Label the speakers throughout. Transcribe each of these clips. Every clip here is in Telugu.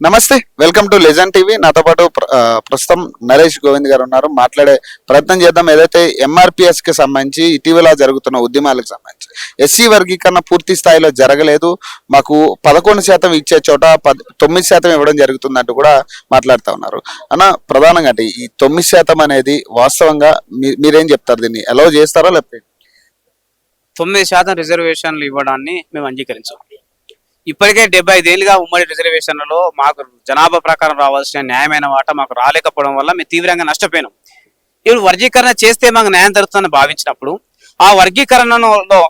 Speaker 1: నమస్తే, వెల్కమ్ టు లెజెండ్ టీవీ. నాతో పాటు ప్రస్తుతం నరేష్ గోవింద్ గారు ఉన్నారు. మాట్లాడే ప్రయత్నం చేద్దాం. ఏదైతే ఎంఆర్పిఎస్ కి సంబంధించి ఇటీవల జరుగుతున్న ఉద్యమాలకు సంబంధించి ఎస్సీ వర్గీకరణ పూర్తి స్థాయిలో జరగలేదు, మాకు 11% ఇచ్చే చోట 9% ఇవ్వడం జరుగుతుందంటూ కూడా మాట్లాడుతూ ఉన్నారు. అన్న, ప్రధానంగా అంటే ఈ 9% అనేది వాస్తవంగా మీరేం చెప్తారు? దీన్ని అలౌ చేస్తారా లేకపోతే
Speaker 2: 9% రిజర్వేషన్లు ఇవ్వడాన్ని మేము అంగీకరించాం. ఇప్పటికే 75 ఏళ్ళుగా ఉమ్మడి రిజర్వేషన్లలో మాకు జనాభా ప్రకారం రావాల్సిన న్యాయమైన వాటా మాకు రాలేకపోవడం వల్ల మేము తీవ్రంగా నష్టపోయినాం. ఇప్పుడు వర్గీకరణ చేస్తే మాకు న్యాయం జరుగుతుందని భావించినప్పుడు ఆ వర్గీకరణలో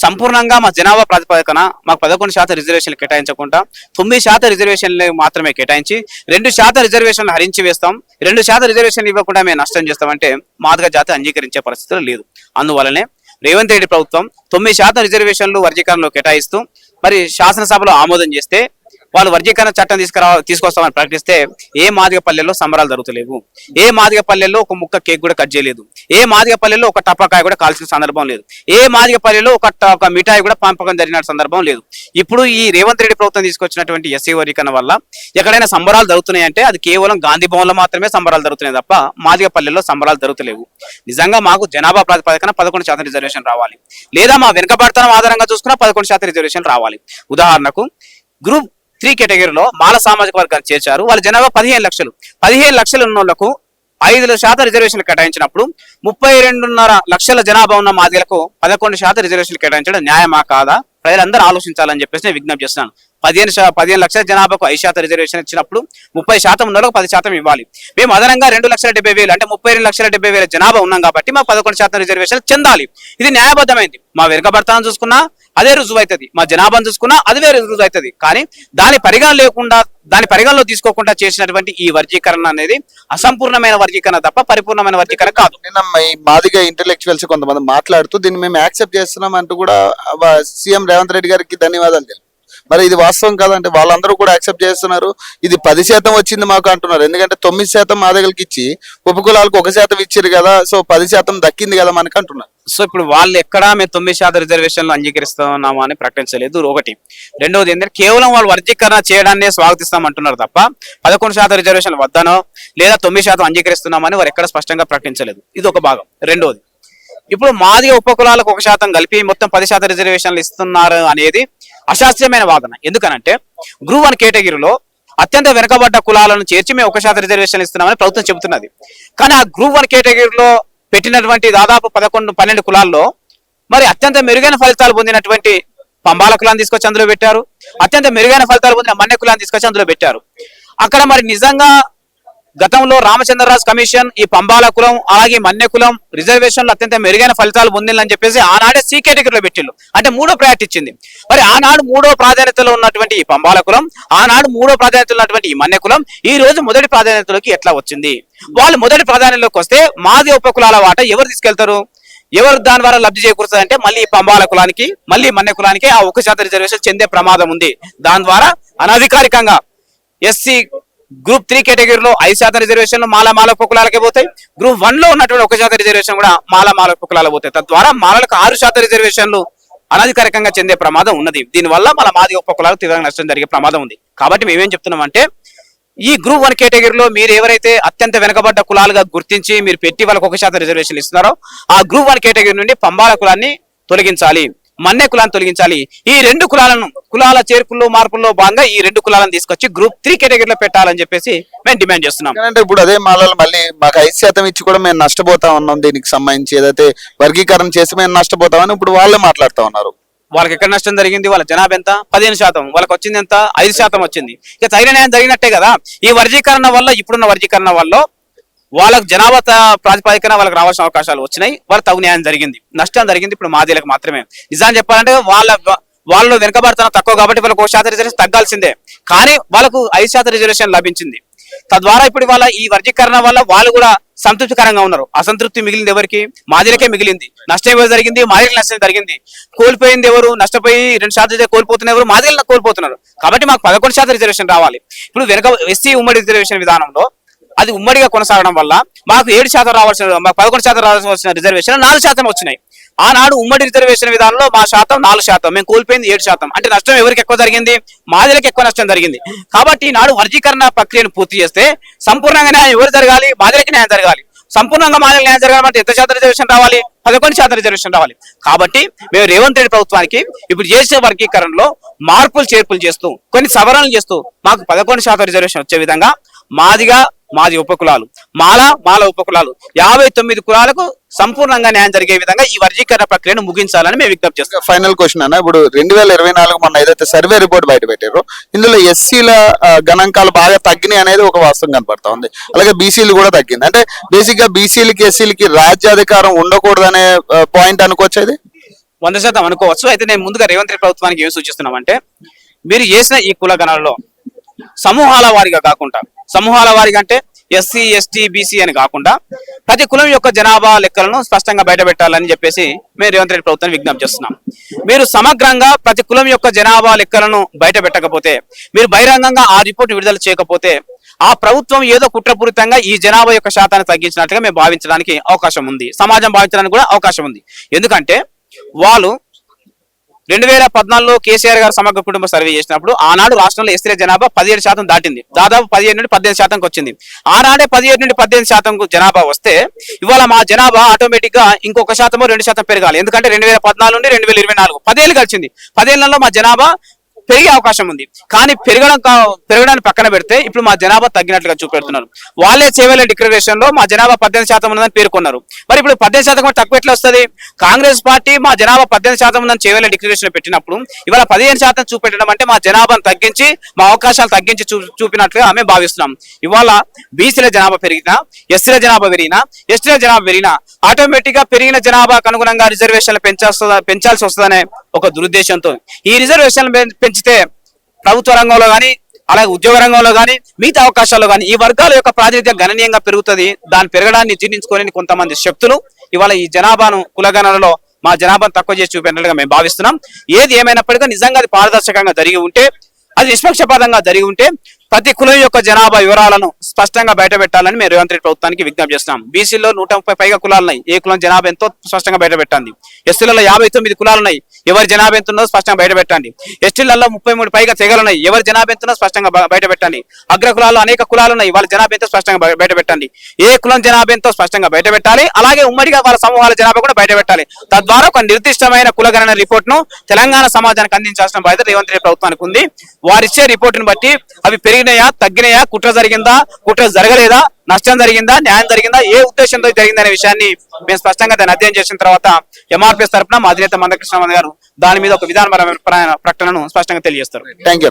Speaker 2: సంపూర్ణంగా మా జనాభా ప్రాతిపదికన మాకు 11% రిజర్వేషన్లు కేటాయించకుండా 9% రిజర్వేషన్లు మాత్రమే కేటాయించి 2% రిజర్వేషన్లు హరించి వేస్తాం, 2% రిజర్వేషన్లు ఇవ్వకుండా మేము నష్టం చేస్తామంటే మాదిగ జాతి అంగీకరించే పరిస్థితులు లేదు. అందువల్లనే రేవంత్ రెడ్డి ప్రభుత్వం 9% రిజర్వేషన్లు వర్గీకరణలో కేటాయిస్తూ మరి శాసనసభలో ఆమోదం చేస్తే వాళ్ళు వర్గీకరణ చట్టం తీసుకొస్తామని ప్రకటిస్తే ఏ మాదిగ పల్లెల్లో సంబరాలు జరుగుతలేవు, ఏ మాదిగ పల్లెల్లో ఒక ముక్క కేక్ కూడా కట్ చేయలేదు, ఏ మాదిగ పల్లెల్లో ఒక టపాకాయ కూడా కాల్చిన సందర్భం లేదు, ఏ మాదిగ పల్లెల్లో ఒక మిఠాయి కూడా పంపకం జరిగిన సందర్భం లేదు. ఇప్పుడు ఈ రేవంత్ రెడ్డి ప్రభుత్వం తీసుకొచ్చినటువంటి ఎస్సీ వర్గీకరణ వల్ల ఎక్కడైనా సంబరాలు జరుగుతున్నాయంటే అది కేవలం గాంధీ భవన్లో మాత్రమే సంబరాలు జరుగుతున్నాయి తప్ప మాదిగ పల్లెల్లో సంబరాలు జరుగుతలేవు. నిజంగా మాకు జనాభా ప్రాతిపదికన 11% రిజర్వేషన్ రావాలి, లేదా మా వెనుకబడతనం ఆధారంగా చూసుకున్న 11% రిజర్వేషన్ రావాలి. ఉదాహరణకు గ్రూప్ 3 కేటగిరీలో మాల సామాజిక వర్గాన్ని చేర్చారు. వాళ్ళ జనాభా 15 లక్షలు. 15 లక్షలు ఉన్న వాళ్ళకు 5% రిజర్వేషన్లు కేటాయించినప్పుడు 32.5 లక్షల జనాభా ఉన్న మాదిగలకు 11% రిజర్వేషన్లు కేటాయించడం న్యాయమా కాదా? ప్రజలందరూ ఆలోచించాలని చెప్పేసి నేను విజ్ఞప్తి చేస్తున్నాను. 15 లక్షల జనాభాకు 5% రిజర్వేషన్ ఇచ్చినప్పుడు 30% ఉన్న వాళ్ళకు 10% ఇవ్వాలి. మేము అదనంగా 2,70,000 అంటే 32,70,000 జనాభా ఉన్నాం కాబట్టి మాకు 11% రిజర్వేషన్ చెందాలి. ఇది న్యాయబద్ధమైంది. మా వెనుకబడతాను చూసుకున్నా అదే రుజువు అవుతుంది, మా జనాభాను చూసుకున్నా అదే రుజువు అవుతుంది. కానీ దాని పరిగణలో తీసుకోకుండా చేసినటువంటి ఈ వర్గీకరణ అనేది అసంపూర్ణమైన వర్గీకరణ తప్ప పరిపూర్ణమైన వర్గీకరణ కాదు.
Speaker 1: నిన్న మాదిగా ఇంటెలెక్చువల్స్ కొంతమంది మాట్లాడుతూ దీన్ని మేము యాక్సెప్ట్ చేస్తున్నాం అంటూ కూడా సీఎం రేవంత్ రెడ్డి గారికి ధన్యవాదాలు తెలిపారు. మరి ఇది వాస్తవం కాదంటే వాళ్ళందరూ కూడా యాక్సెప్ట్ చేస్తున్నారు. ఇది 10% వచ్చింది మాకు అంటున్నారు. ఎందుకంటే 9% మాదిగలకి ఇచ్చి ఉపకులాలకు 1% ఇచ్చారు కదా, సో 10% దక్కింది కదా మనకి అంటున్నారు.
Speaker 2: సో ఇప్పుడు వాళ్ళు ఎక్కడా మేము 9% రిజర్వేషన్లు అంగీకరిస్తున్నామా అని ప్రకటించలేదు. ఒకటి. రెండవది ఏంటంటే కేవలం వాళ్ళు వర్గీకరణ చేయడాన్ని స్వాగతిస్తాం అంటున్నారు తప్ప 11% రిజర్వేషన్లు వద్దనో లేదా 9% అంగీకరిస్తున్నామని వారు ఎక్కడ స్పష్టంగా ప్రకటించలేదు. ఇది ఒక భాగం. రెండవది, ఇప్పుడు మాదిగ ఉపకులాలకు 1% కలిపి మొత్తం 10% రిజర్వేషన్లు ఇస్తున్నారు అనేది అశాస్త్రీయమైన వాదన. ఎందుకనంటే గ్రూప్ 1 కేటగిరీలో అత్యంత వెనుకబడ్డ కులాలను చేర్చి మేము 1% రిజర్వేషన్లు ఇస్తున్నామని ప్రభుత్వం చెబుతున్నది. కానీ ఆ గ్రూప్ 1 కేటగిరీలో పెట్టినటువంటి దాదాపు 11-12 కులాల్లో మరి అత్యంత మెరుగైన ఫలితాలు పొందినటువంటి పంబాల కులాన్ని తీసుకొచ్చి అందులో పెట్టారు, అత్యంత మెరుగైన ఫలితాలు పొందిన మన్నె కులాన్ని తీసుకొచ్చి అందులో పెట్టారు. అక్కడ మరి నిజంగా గతంలో రామచంద్రరాజు కమిషన్ ఈ పంబాల కులం అలాగే మన్నె కులం రిజర్వేషన్లు అత్యంత మెరుగైన ఫలితాలు పొందిందని చెప్పేసి ఆనాడే సి కేటగిరీలో పెట్టిండు, అంటే 3వ ప్రయారిటీ ఇచ్చింది. మరి ఆనాడు 3వ ప్రాధాన్యతలో ఉన్నటువంటి ఈ పంబాల కులం, ఆనాడు 3వ ప్రాధాన్యతలో ఉన్నటువంటి ఈ మన్నె కులం ఈ రోజు మొదటి ప్రాధాన్యతలోకి ఎట్లా వచ్చింది? వాళ్ళు మొదటి ప్రాధాన్యతలోకి వస్తే మాది ఉపకులాల వాటా ఎవరు తీసుకెళ్తారు? ఎవరు దాని ద్వారా లబ్ధి చేకూరుతుందంటే మళ్ళీ పంబాల కులానికి మళ్ళీ మన్నె కులానికి ఆ 1% రిజర్వేషన్ చెందే ప్రమాదం ఉంది. దాని ద్వారా అనధికారికంగా ఎస్సీ గ్రూప్ 3 కేటగిరీలో 5% రిజర్వేషన్లు మాల ఉపకులాలకే పోతాయి. గ్రూప్ 1 లో ఉన్నటువంటి 1% రిజర్వేషన్ కూడా మాల ఉపకులాలకు పోతాయి. తద్వారా మాలకు 6% రిజర్వేషన్లు అనధికారికంగా చెందే ప్రమాదం ఉన్నది. దీనివల్ల మన మాది ఉపకులాలకు తీవ్రంగా నష్టం జరిగే ప్రమాదం ఉంది. కాబట్టి మేమేం చెప్తున్నాం అంటే ఈ గ్రూప్ 1 కేటగిరీలో మీరు ఎవరైతే అత్యంత వెనుకబడ్డ కులాలుగా గుర్తించి మీరు పెట్టి వాళ్ళకి 1% రిజర్వేషన్ ఇస్తున్నారో ఆ గ్రూప్ 1 కేటగిరీ నుండి పంబాల కులాన్ని తొలగించాలి, మన్నె కులాన్ని తొలగించాలి. ఈ 2 కులాల చేర్పుల్లో మార్పుల్లో భాగంగా ఈ 2 కులాలను తీసుకొచ్చి గ్రూప్ 3 కేటగిరీలో పెట్టాలని చెప్పేసి మేము డిమాండ్ చేస్తున్నాం.
Speaker 1: అంటే ఇప్పుడు అదే మాలలు మళ్ళీ మాకు 5% ఇచ్చి కూడా మేము నష్టపోతా ఉన్నాం, దీనికి సంబంధించి ఏదైతే వర్గీకరణ చేసి మేము నష్టపోతామని ఇప్పుడు వాళ్ళే మాట్లాడుతూ ఉన్నారు.
Speaker 2: వాళ్ళకి ఎక్కడ నష్టం జరిగింది? వాళ్ళ జనాభా ఎంత? 15%. వాళ్ళకి వచ్చింది ఎంత? 5% వచ్చింది. ఇక తగిన న్యాయం జరిగినట్టే కదా. ఈ వర్గీకరణ వల్ల, ఇప్పుడున్న వర్గీకరణ వల్ల వాళ్ళకు జనాభా ప్రాతిపదికన వాళ్ళకి రావాల్సిన అవకాశాలు వచ్చినాయి, వాళ్ళకి తగు న్యాయం జరిగింది. నష్టం జరిగింది ఇప్పుడు మాదిలకు మాత్రమే. నిజాన్ని చెప్పాలంటే వాళ్ళు వెనుకబడతనం తక్కువ కాబట్టి వాళ్ళకి 1% రిజర్వేషన్ తగ్గాల్సిందే. కానీ వాళ్ళకు 5% రిజర్వేషన్ లభించింది. తద్వారా ఇప్పుడు వాళ్ళ ఈ వర్గీకరణ వల్ల వాళ్ళు కూడా సంతృప్తికరంగా ఉన్నారు. అసంతృప్తి మిగిలింది ఎవరికి? మాదిలకే మిగిలింది. నష్టం ఎవరు జరిగింది? మాదిలకు నష్టం జరిగింది. కోల్పోయింది ఎవరు? నష్టపోయి 2% కోల్పోతున్న ఎవరు? మాదిలకు కోల్పోతున్నారు. కాబట్టి మాకు 11% రిజర్వేషన్ రావాలి. ఇప్పుడు ఎస్సీ ఉమ్మడి రిజర్వేషన్ విధానంలో అది ఉమ్మడిగా కొనసాగడం వల్ల మాకు 7% రావాల్సిన, మాకు 11% రావాల్సిన రిజర్వేషన్ 4% వచ్చినాయి. ఆనాడు ఉమ్మడి రిజర్వేషన్ విధానంలో మా శాతం 4%, మేము కోల్పోయింది 7%. అంటే నష్టం ఎవరికి ఎక్కువ జరిగింది? మాదిలకు ఎక్కువ నష్టం జరిగింది. కాబట్టి ఈనాడు వర్గీకరణ ప్రక్రియను పూర్తి చేస్తే సంపూర్ణంగా న్యాయం ఎవరు జరగాలి? మాదిలకి న్యాయం జరగాలి. సంపూర్ణంగా మాదిలకు న్యాయం జరగాలంటే ఎంత శాతం రిజర్వేషన్ రావాలి? 11% రిజర్వేషన్ రావాలి. కాబట్టి మేము రేవంత్ రెడ్డి ప్రభుత్వానికి ఇప్పుడు చేసే వర్గీకరణలో మార్పులు చేర్పులు చేస్తూ కొన్ని సవరణలు చేస్తూ మాకు 11% రిజర్వేషన్ వచ్చే విధంగా మాది ఉపకులాలు, మాల ఉపకులాలు 59 కులాలకు సంపూర్ణంగా న్యాయం జరిగే విధంగా ఈ వర్గీకరణ ప్రక్రియను ముగించాలని మేము విజ్ఞప్తి చేస్తాం.
Speaker 1: ఫైనల్ క్వశ్చన్ అన్న, ఇప్పుడు 2024 మొన్న ఏదైతే సర్వే రిపోర్ట్ బయట పెట్టారో ఇందులో ఎస్సీల గణాంకాలు బాగా తగ్గినాయి అనేది ఒక వాస్తవం కనపడతా ఉంది. అలాగే బీసీలు కూడా తగ్గింది. అంటే బేసిక్ గా బీసీలకి ఎస్సీలకి రాజ్యాధికారం ఉండకూడదనే పాయింట్ అనుకోవచ్చు. అది
Speaker 2: 100% అనుకోవచ్చు. అయితే నేను ముందుగా రేవంత్ రెడ్డి ప్రభుత్వానికి ఏం సూచిస్తున్నామంటే, మీరు చేసిన ఈ కుల గణనలో సమూహాల వారిగా అంటే ఎస్సీ ఎస్టీ బీసీ అని కాకుండా ప్రతి కులం యొక్క జనాభా లెక్కలను స్పష్టంగా బయట పెట్టాలని చెప్పేసి మేము రేవంత్ రెడ్డి ప్రభుత్వాన్ని విజ్ఞప్తి చేస్తున్నాం. మీరు సమగ్రంగా ప్రతి కులం యొక్క జనాభా లెక్కలను బయట పెట్టకపోతే, మీరు బహిరంగంగా ఆ రిపోర్ట్ విడుదల చేయకపోతే ఆ ప్రభుత్వం ఏదో కుట్రపూరితంగా ఈ జనాభా యొక్క శాతాన్ని తగ్గించినట్టుగా మేము భావించడానికి అవకాశం ఉంది. సమాజం భావించడానికి కూడా అవకాశం ఉంది. ఎందుకంటే వాళ్ళు 2014లో కేసీఆర్ గారు సమగ్ర కుటుంబ సర్వే చేసినప్పుడు ఆనాడు రాష్ట్రంలో ఎస్సీల జనాభా 17% దాటింది. దాదాపు 17 నుండి 18% వచ్చింది. ఆనాడే 17 నుండి 18% జనాభా వస్తే ఇవాళ మా జనాభా ఆటోమేటిక్ గా ఇంకొక 2% పెరగాలి. ఎందుకంటే 2014 నుండి 2024 10 ఏళ్ళు గడిచింది. 10 ఏళ్లలో మా జనాభా పెరిగే అవకాశం ఉంది. కానీ పెరగడాన్ని పక్కన పెడితే ఇప్పుడు మా జనాభా తగ్గినట్లుగా చూపెడుతున్నారు. వాళ్ళే చేవేల డిక్లరేషన్ లో మా జనాభా 18% ఉన్నదని పేర్కొన్నారు. మరి ఇప్పుడు 18% తక్కువ ఎట్లా వస్తుంది? కాంగ్రెస్ పార్టీ మా జనాభా 18% ఉందని చేవేల డిక్లరేషన్ పెట్టినప్పుడు ఇవాళ 15% చూపెట్టడం అంటే మా జనాభాను తగ్గించి, మా అవకాశాలు తగ్గించి చూపినట్లుగా మేము భావిస్తున్నాం. ఇవాళ బీసీల జనాభా పెరిగినా, ఎస్సీల జనాభా పెరిగినా, ఎస్టీల జనాభా పెరిగినా ఆటోమేటిక్ గా పెరిగిన జనాభాకు అనుగుణంగా రిజర్వేషన్లు పెంచాల్సి వస్తుందనే ఒక దురుద్దేశంతో ఈ రిజర్వేషన్లు పెంచితే ప్రభుత్వ రంగంలో కానీ, అలాగే ఉద్యోగ రంగంలో కానీ, మిగతా అవకాశాల్లో కానీ ఈ వర్గాల యొక్క ప్రాతినిధ్యం గణనీయంగా పెరుగుతుంది. దాని పెరగడాన్ని జీర్ణించుకోలేని కొంతమంది శక్తులు ఇవాళ ఈ జనాభాను కులగణనలో మా జనాభాను తక్కువ చేసి చూపినట్లుగా మేము భావిస్తున్నాం. ఏది ఏమైనప్పటికీ నిజంగా అది పారదర్శకంగా జరిగి ఉంటే, అది నిష్పక్షపాతంగా జరిగి ఉంటే ప్రతి కులం యొక్క జనాభా వివరాలను స్పష్టంగా బయట పెట్టాలని మేము రేవంత్ రెడ్డి ప్రభుత్వానికి విజ్ఞప్తి చేస్తున్నాం. బీసీలో 130 పైగా కులాలు ఉన్నాయి. ఏ కులం జనాభా ఎంతో స్పష్టంగా బయట పెట్టండి. ఎస్టీలలో 59 కులాలు ఉన్నాయి. ఎవరి జనాభా ఎంత ఉన్నదో స్పష్టంగా బయట పెట్టండి. ఎస్టీలలో 33 పైగా తెగలు ఉన్నాయి. ఎవరి జనాభా ఎంత ఉన్నదో స్పష్టంగా బయట పెట్టండి. అగ్ర కులాల్లో అనేక కులాలు ఉన్నాయి. వాళ్ళ జనాభా ఎంతో స్పష్టంగా బయట పెట్టండి. ఏ కులం జనాభా ఎంతో స్పష్టంగా బయట పెట్టాలి. అలాగే ఉమ్మడిగా వాళ్ళ సమూహాల జనాభా కూడా బయట పెట్టాలి. తద్వారా ఒక నిర్దిష్టమైన కులగణన రిపోర్ట్ ను తెలంగాణ సమాజానికి అందించాల్సిన బాధ్యత రేవంత్ రెడ్డి ప్రభుత్వానికి ఉంది. వారిచ్చే రిపోర్టును బట్టి అవి పెరిగినాయా, తగ్గినాయా, కుట్ర జరిగిందా, కుట్ర జరగలేదా, నష్టం జరిగిందా, న్యాయం జరిగిందా, ఏ ఉద్దేశంతో జరిగిందనే విషయాన్ని మేము స్పష్టంగా దాన్ని అధ్యయనం చేసిన తర్వాత ఎంఆర్పీఎస్ తరఫున మా అధినేత మందకృష్ణ గారు దాని మీద ఒక విధానపరమైన ప్రకటనను స్పష్టంగా తెలియజేస్తారు.
Speaker 1: Thank you.